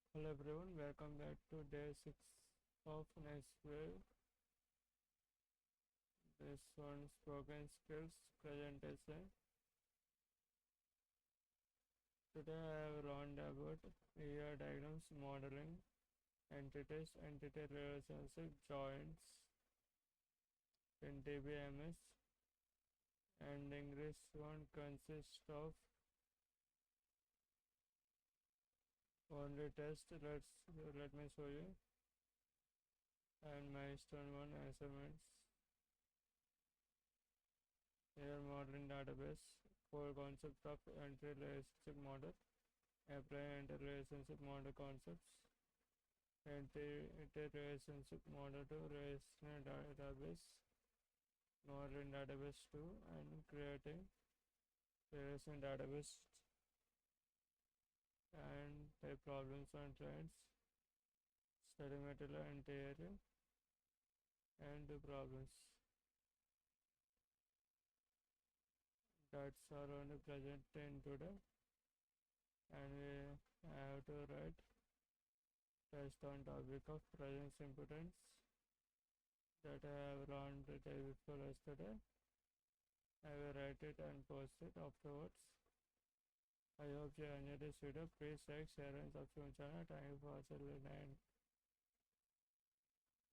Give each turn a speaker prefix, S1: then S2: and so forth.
S1: Hello everyone, welcome back to day 6 of Nxtwave. This one's spoken skills presentation. Today I have learned about ER diagrams, modeling, entities, entity relationship, joints in DBMS, and English one consists of only test. Let me show you. And milestone one assignments. Here modeling database, core concept of entity relationship model, apply interrelationship model concepts, interrelationship model to relational database, modeling database 2, and creating relational database and type problems on trends, study material and theory, and do problems. That's our only present in today, and we have to write test on topic of presence impotence that I have learned the day before yesterday. I will write it and post it afterwards. I hope you enjoyed this video. Please like, share and subscribe channel. Thank you for watching.